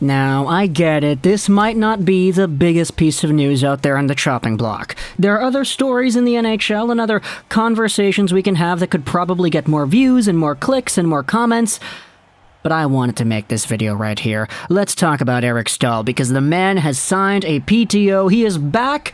Now, I get it, this might not be the biggest piece of news out there on the chopping block. There are other stories in the NHL and other conversations we can have that could probably get more views and more clicks and more comments, but I wanted to make this video right here. Let's talk about Eric Staal, because the man has signed a PTO. He is back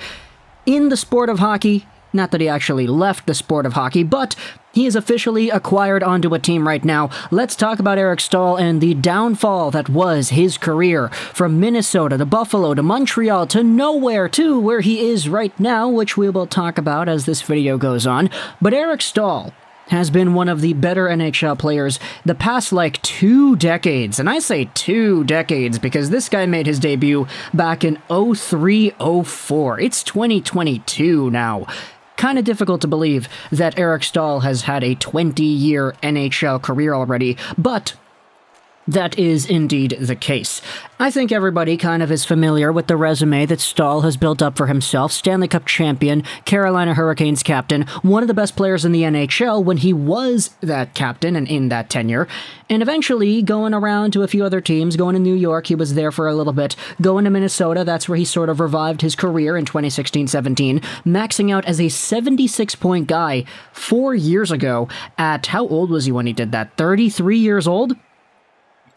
in the sport of hockey. Not that he actually left the sport of hockey, but he is officially acquired onto a team right now. Let's talk about Eric Staal and the downfall that was his career. From Minnesota to Buffalo to Montreal to nowhere to where he is right now, which we will talk about as this video goes on. But Eric Staal has been one of the better NHL players the past 2 decades. And I say 2 decades because this guy made his debut back in 03-04. It's 2022 now. Kind of difficult to believe that Eric Staal has had a 20-year NHL career already, but that is indeed the case. I think everybody kind of is familiar with the resume that Staal has built up for himself. Stanley Cup champion, Carolina Hurricanes captain, one of the best players in the NHL when he was that captain and in that tenure, and eventually going around to a few other teams. Going to New York, he was there for a little bit. Going to Minnesota, that's where he sort of revived his career in 2016-17, maxing out as a 76-point guy 4 years ago at, how old was he when he did that? 33 years old?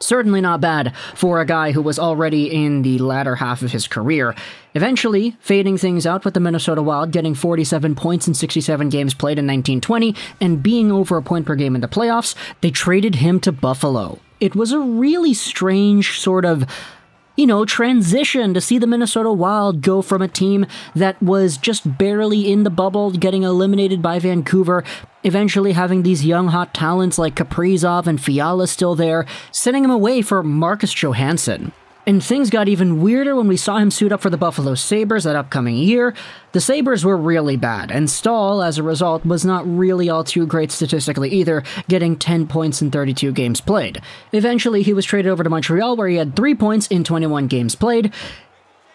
Certainly not bad for a guy who was already in the latter half of his career. Eventually, fading things out with the Minnesota Wild, getting 47 points in 67 games played in 1920, and being over a point per game in the playoffs, they traded him to Buffalo. It was a really strange sort of transition to see the Minnesota Wild go from a team that was just barely in the bubble, getting eliminated by Vancouver, eventually having these young hot talents like Kaprizov and Fiala still there, sending him away for Marcus Johansson. And things got even weirder when we saw him suit up for the Buffalo Sabres that upcoming year. The Sabres were really bad, and Staal, as a result, was not really all too great statistically either, getting 10 points in 32 games played. Eventually, he was traded over to Montreal, where he had 3 points in 21 games played.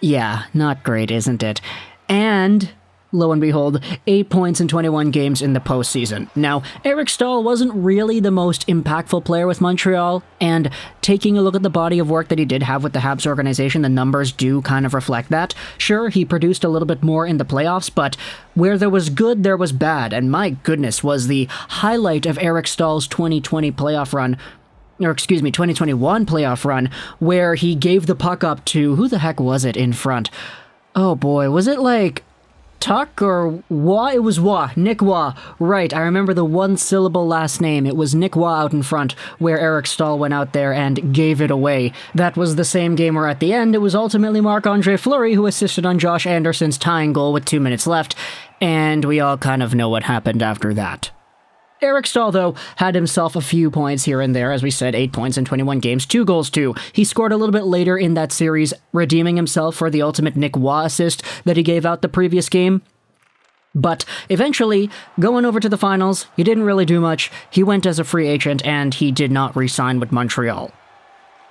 Yeah, not great, isn't it? And lo and behold, 8 points in 21 games in the postseason. Now, Eric Staal wasn't really the most impactful player with Montreal, and taking a look at the body of work that he did have with the Habs organization, the numbers do kind of reflect that. Sure, he produced a little bit more in the playoffs, but where there was good, there was bad, and my goodness, was the highlight of Eric Staal's 2021 playoff run, where he gave the puck up to, who the heck was it in front? Oh boy, was it Tuck or Waugh? It was Waugh. Nick Waugh. Right, I remember the one-syllable last name. It was Nick Waugh out in front, where Eric Staal went out there and gave it away. That was the same game where at the end, it was ultimately Marc-Andre Fleury who assisted on Josh Anderson's tying goal with 2 minutes left, and we all kind of know what happened after that. Eric Staal, though, had himself a few points here and there, as we said, 8 points in 21 games, 2 goals too. He scored a little bit later in that series, redeeming himself for the ultimate Nick Waugh assist that he gave out the previous game. But eventually, going over to the finals, he didn't really do much. He went as a free agent, and he did not re-sign with Montreal.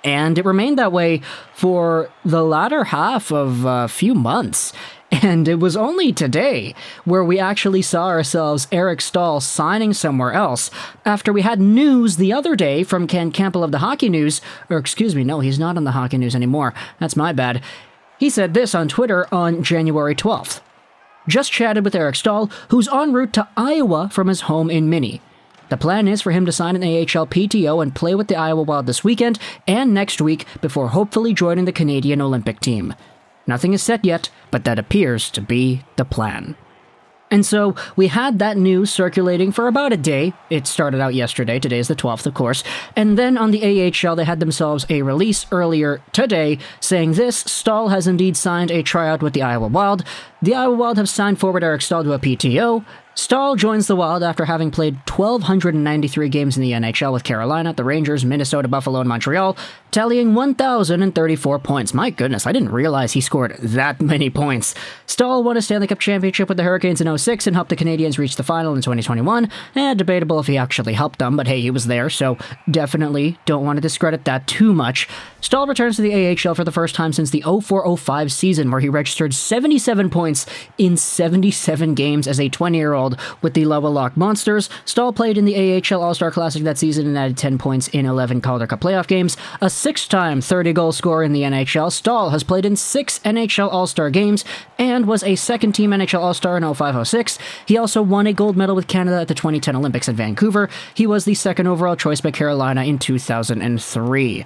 And it remained that way for the latter half of a few months. And it was only today where we actually saw ourselves Eric Staal signing somewhere else, after we had news the other day from Ken Campbell of the Hockey News, or excuse me, no, he's not on the Hockey News anymore. That's my bad. He said this on Twitter on January 12th. Just chatted with Eric Staal, who's en route to Iowa from his home in Minnie. The plan is for him to sign an AHL PTO and play with the Iowa Wild this weekend and next week before hopefully joining the Canadian Olympic team. Nothing is set yet, but that appears to be the plan. And so we had that news circulating for about a day. It started out yesterday. Today is the 12th, of course. And then on the AHL, they had themselves a release earlier today saying this: Staal has indeed signed a tryout with the Iowa Wild. The Iowa Wild have signed forward Eric Staal to a PTO. Staal joins the Wild after having played 1,293 games in the NHL with Carolina, the Rangers, Minnesota, Buffalo, and Montreal, tallying 1,034 points. My goodness, I didn't realize he scored that many points. Staal won a Stanley Cup championship with the Hurricanes in 2006 and helped the Canadiens reach the final in 2021. Debatable if he actually helped them, but hey, he was there, so definitely don't want to discredit that too much. Staal returns to the AHL for the first time since the 2004-05 season, where he registered 77 points points in 77 games as a 20-year-old with the Lovelock Monsters. Staal played in the AHL All-Star Classic that season and added 10 points in 11 Calder Cup playoff games. A 6-time 30-goal scorer in the NHL, Staal has played in 6 NHL All-Star games and was a second-team NHL All-Star in 05-06. He also won a gold medal with Canada at the 2010 Olympics in Vancouver. He was the second overall choice by Carolina in 2003.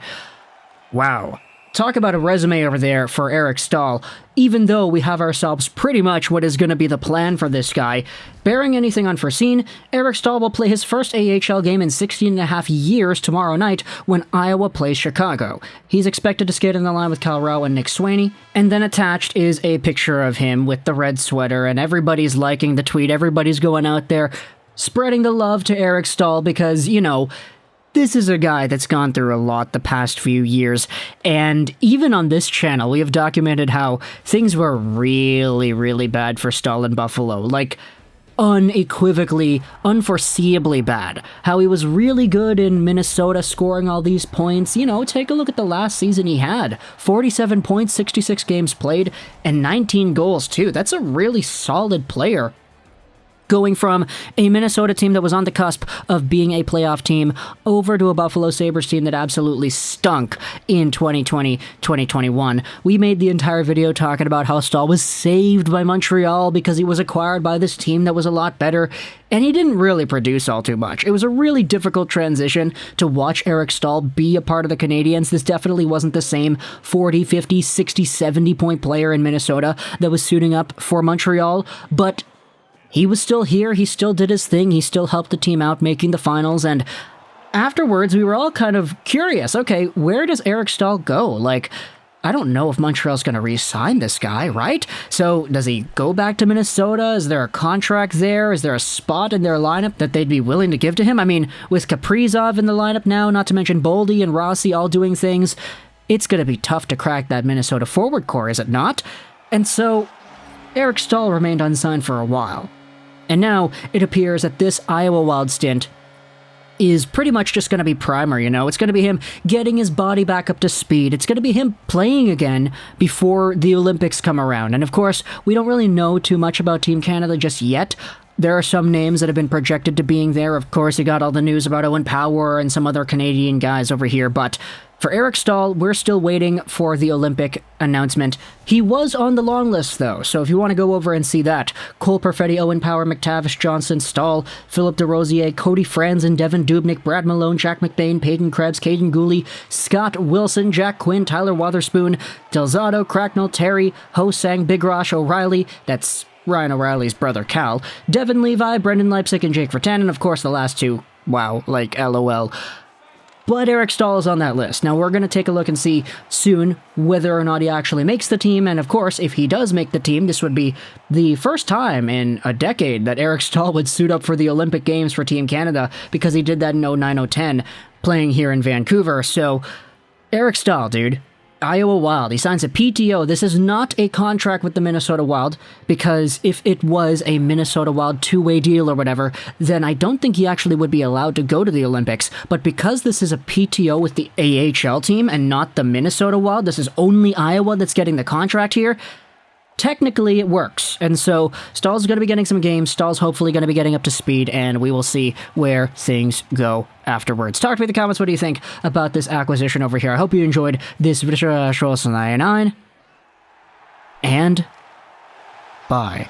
Wow. Talk about a resume over there for Eric Staal. Even though we have ourselves pretty much what is going to be the plan for this guy, barring anything unforeseen, Eric Staal will play his first AHL game in 16 and a half years tomorrow night when Iowa plays Chicago. He's expected to skate in the line with Kyle Rao and Nick Swaney, and then attached is a picture of him with the red sweater, and everybody's liking the tweet, everybody's going out there spreading the love to Eric Staal because, you know, this is a guy that's gone through a lot the past few years, and even on this channel, we have documented how things were really, really bad for Staal in Buffalo. Like, unequivocally, unforeseeably bad. How he was really good in Minnesota, scoring all these points. You know, take a look at the last season he had. 47 points, 66 games played, and 19 goals, too. That's a really solid player. Going from a Minnesota team that was on the cusp of being a playoff team over to a Buffalo Sabres team that absolutely stunk in 2020-2021. We made the entire video talking about how Staal was saved by Montreal because he was acquired by this team that was a lot better, and he didn't really produce all too much. It was a really difficult transition to watch Eric Staal be a part of the Canadiens. This definitely wasn't the same 40, 50, 60, 70 point player in Minnesota that was suiting up for Montreal, but he was still here, he still did his thing, he still helped the team out making the finals, and afterwards we were all kind of curious, okay, where does Eric Staal go? Like, I don't know if Montreal's going to re-sign this guy, right? So, does he go back to Minnesota? Is there a contract there? Is there a spot in their lineup that they'd be willing to give to him? I mean, with Kaprizov in the lineup now, not to mention Boldy and Rossi all doing things, it's going to be tough to crack that Minnesota forward core, is it not? And so, Eric Staal remained unsigned for a while. And now, it appears that this Iowa Wild stint is pretty much just going to be primer, you know? It's going to be him getting his body back up to speed. It's going to be him playing again before the Olympics come around. And of course, we don't really know too much about Team Canada just yet. There are some names that have been projected to being there. Of course, you got all the news about Owen Power and some other Canadian guys over here, but for Eric Staal, we're still waiting for the Olympic announcement. He was on the long list, though, so if you want to go over and see that, Cole Perfetti, Owen Power, McTavish, Johnson, Staal, Philip DeRosier, Cody Franzen, Devin Dubnyk, Brad Malone, Jack McBain, Peyton Krebs, Caden Gooley, Scott Wilson, Jack Quinn, Tyler Wotherspoon, Delzato, Cracknell, Terry, Ho-Sang, Big Rosh, O'Reilly, that's Ryan O'Reilly's brother Cal, Devin Levi, Brendan Leipzig, and Jake Vertanen, and of course the last two, wow, like LOL. But Eric Staal is on that list. Now we're going to take a look and see soon whether or not he actually makes the team, and of course, if he does make the team, this would be the first time in a decade that Eric Staal would suit up for the Olympic Games for Team Canada, because he did that in 09-010, playing here in Vancouver. So, Eric Staal, dude. Iowa Wild. He signs a PTO. This is not a contract with the Minnesota Wild, because if it was a Minnesota Wild two-way deal or whatever, then I don't think he actually would be allowed to go to the Olympics. But because this is a PTO with the AHL team and not the Minnesota Wild, this is only Iowa that's getting the contract here, technically it works. And so Staal's going to be getting some games, Staal's hopefully going to be getting up to speed, and we will see where things go afterwards. Talk to me in the comments, what do you think about this acquisition over here? I hope you enjoyed this video, and bye.